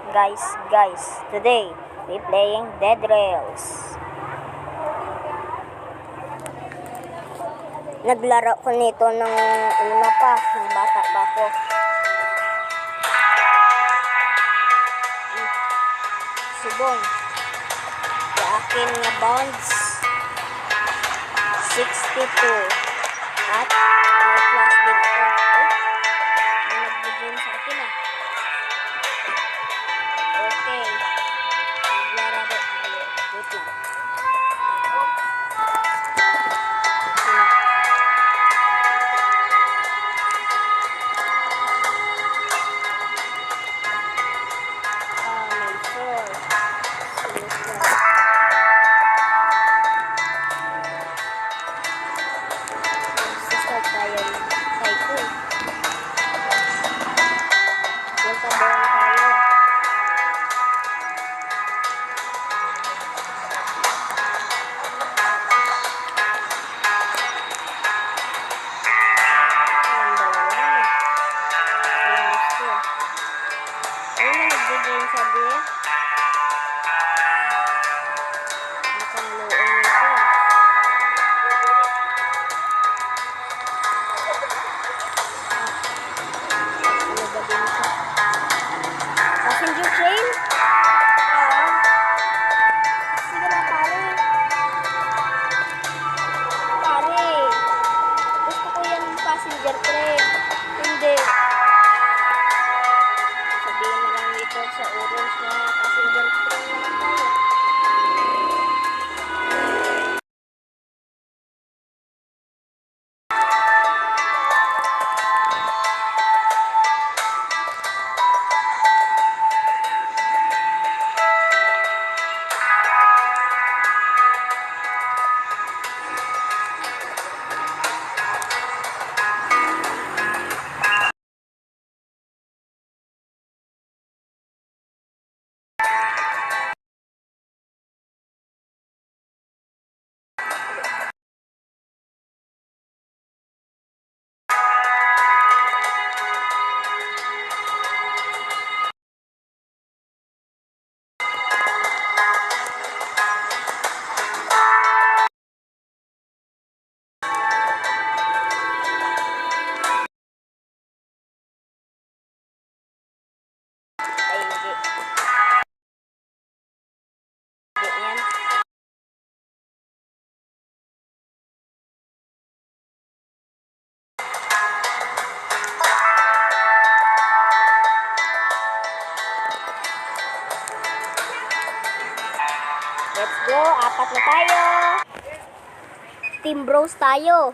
Guys, today we playing Dead Rails. Naglaro ko nito ng una pa, ng bata pa ako. Subong. Sa akin na bonds 62 at may plus din ako. May nagbigay sa akin ah. Okay. Naglaro tayo. Wait lang. Passenger train? Sige na pare. Pare. Gusto ko yan passenger train. Hindi. Sabihin na lang dito sa orange na passenger train naman tayo. Let's go, apat na tayo. Team bros tayo.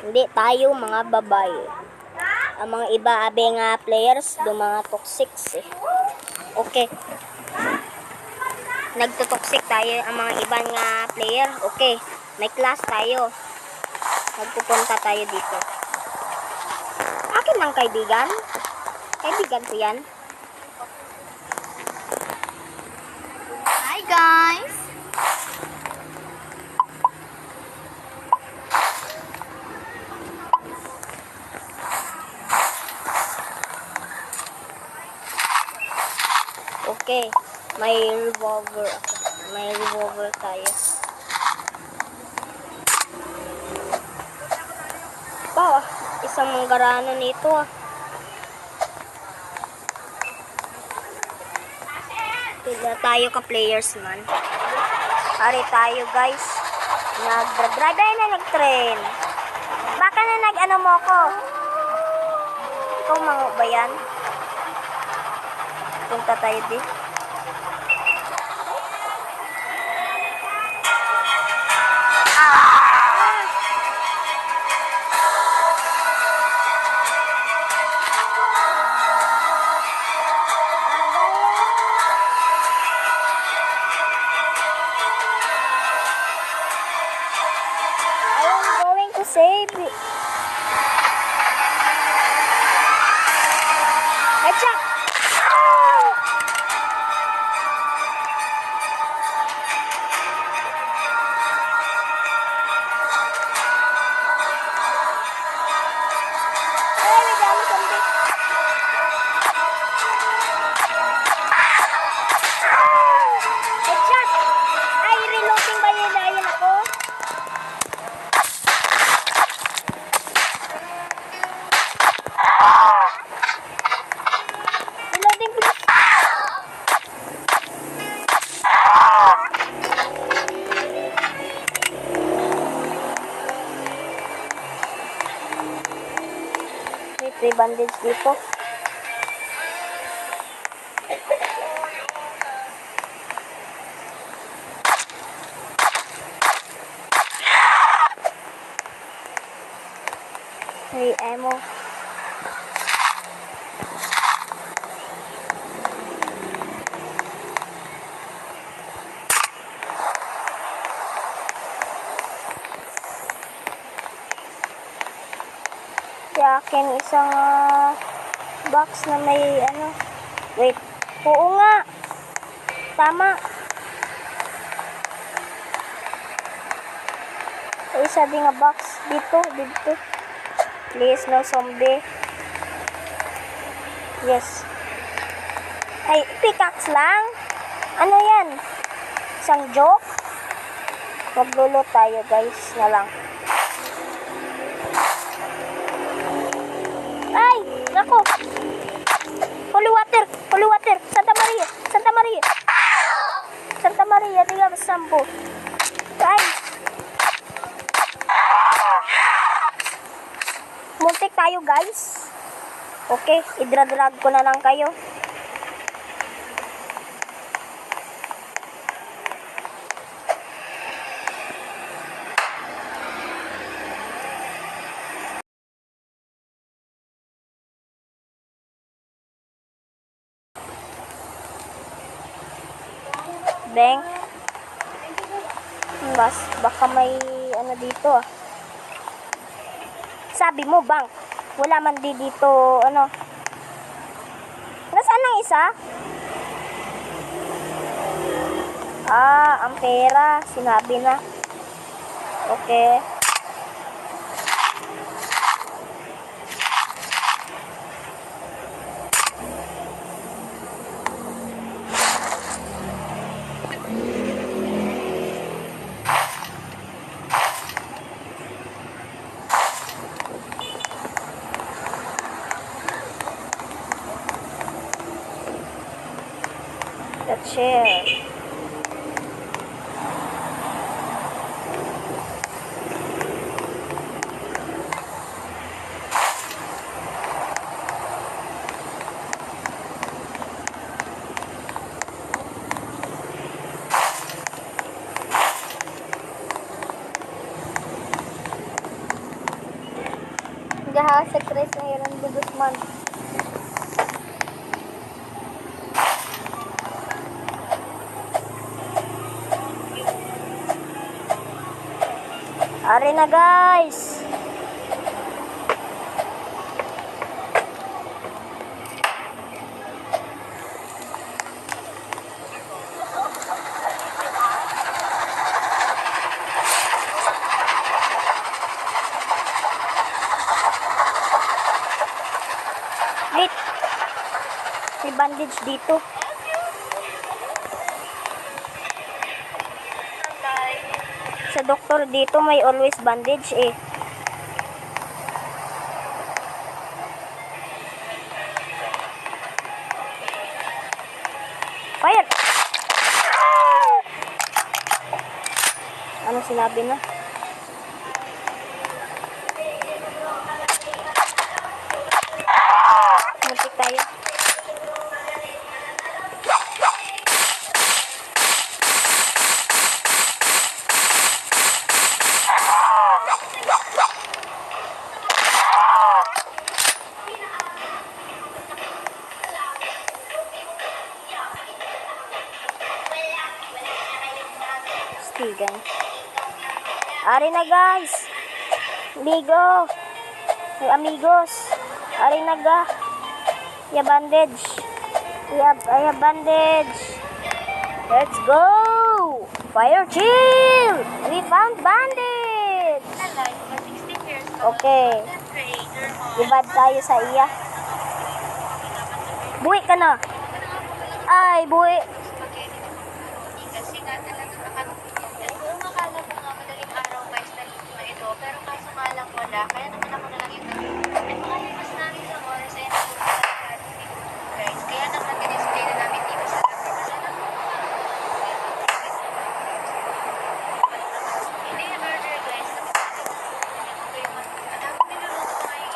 Hindi tayo mga babae. Ang mga iba abe nga players, do mga toxic eh. Okay. Nagto-toxic tayo ang mga iba nga player. Okay. May class tayo. Magpupunta tayo dito. Akin lang kaibigan. Kaibigan ko yan. Hi guys! Okay, may revolver ako. May revolver tayo. Pa, isang manggarano nito ah. Tignan tayo ka players man. Hari tayo guys. Nag-drive na nag-train. Baka na nag-ano mo ko. Ikaw mga ba yan? Punta tayo din. Save it. Headshot. May bandage dito. May ammo. Sa akin isang box na may ano. Wait. Oo nga. Tama. Isa din nga box dito. Please, no zombie. Yes. Ay, pickaxe lang. Ano yan? Isang joke? Maglulot tayo guys na lang. Ay! Nako! Holy water! Holy water! Santa Maria! Santa Maria! Santa Maria, di ka sampo. Ay! Muntik tayo guys. Okay, idra-drag ko na lang kayo. Bang. Baka may ano dito ah. Sabi mo, bang. Wala man dito, ano. Nasaan ang isa? Ang pera. Sinabi na. Okay. That's it. Gahasa Chris na Heron de Guzman. Ari na guys. Wait. May bandage dito. Sa doktor dito may always bandage eh. Fire! Ano sinabi na? Muntik tayo. Stigan. Ari na guys. Amigo. Amigos. Ari na ga. Ya bandage. Ya bandage. Let's go. Fire chill. We found bandage. Okay. Ibad tayo sa iya. Buwi ka na. Ay, buwi. Kasi nga talaga kung akala ko nga madaling araw guys na ito, pero kaso nga lang wala, kaya naman ako na lang yung at mga limas namin sa oras ay guys, kaya naman din-display na namin dito sa hindi yung order guys, madami niluluto nga yung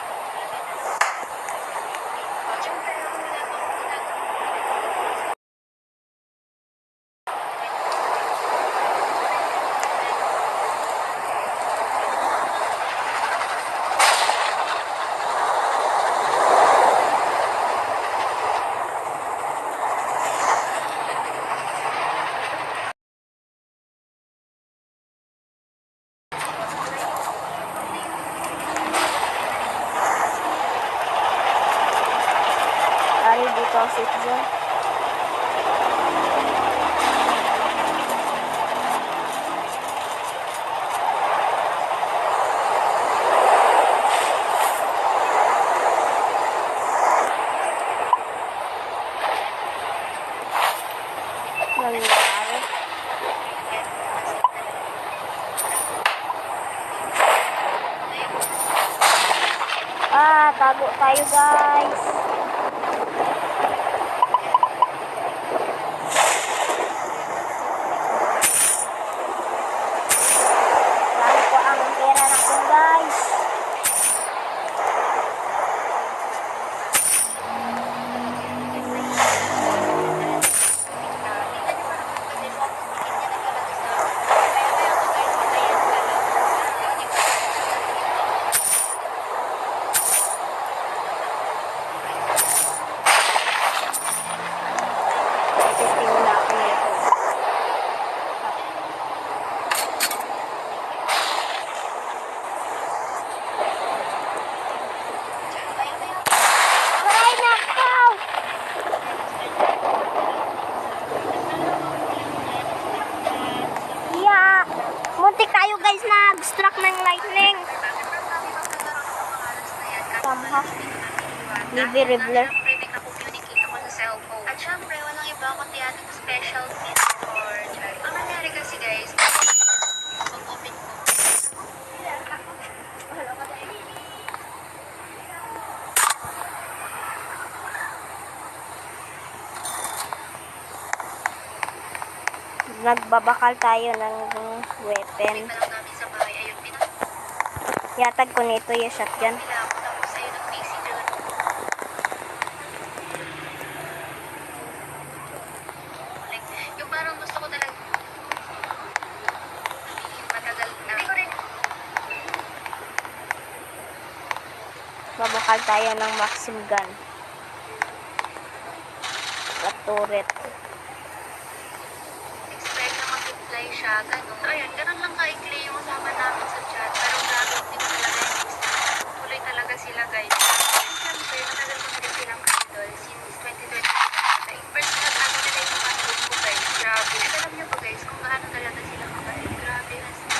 nangyari? Tago tayo guys. Marami po ang pera na po guys. Testing muna ako nito. Aray, nakaw! Yeah! Muntik tayo guys nag-struck ng lightning. Tama. Live Ribbler. May communicate ako sa cellphone. At syempre, walang iba kundi ating special kit for child. Ang nangyari kasi guys, pag-open ko. Nagbabakal tayo ng weapon. Pa lang namin sa bahay, ayun, Yatag ko nito yung shotgun. pinakila ako tapos ayun, nag-PC doon. Like, yung parang gusto ko talaga matagal na. Hindi ko rin Babakal tayo ng Maxim gun. At turret. expect na mag-reply siya, gano'n. Ayun, gano'n lang kaikli yung usapan namin sa chat. Pero grabe, hindi ko talaga yung tuloy talaga sila guys. Siyempre, matagal ko na rin silang idol since 2020. Like, personal ano nila yung mga group ko guys. Grabe. At alam niyo ba guys, kung gaano talaga sila kabait. Grabe, as in,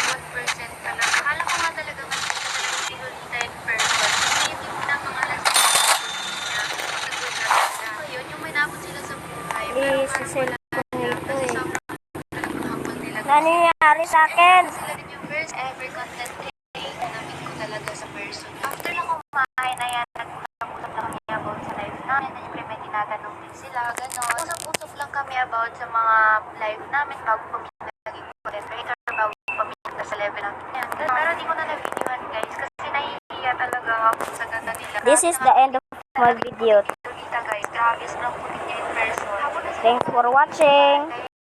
1% talaga. Akala ko nga talaga nga sila talaga si Lolita in person. Hindi yung na mga last niya. Nag-good na sila. Ayun, yung may napot sila sa buhay. Pero Sa parang cellphone wala nito kasi eh. sobrang hapon nila. Ano nangyari sa akin? Sila din yung first ever content creator na meet ko talaga sa person. After na kumain na yan, nag-usap lang kami about sa live namin. And syempre may tinatanong din sila, gano'n. Usap-usap lang kami about sa mga live namin bago kami naging content creator, bago kami nagta sa level namin yan. Pero di ko na na-videoan guys kasi nahihiya talaga ako sa ganda nila. This is the end of my video. Lolita guys, grabe, sobrang puti niya in person. Habang nasa Thanks for watching.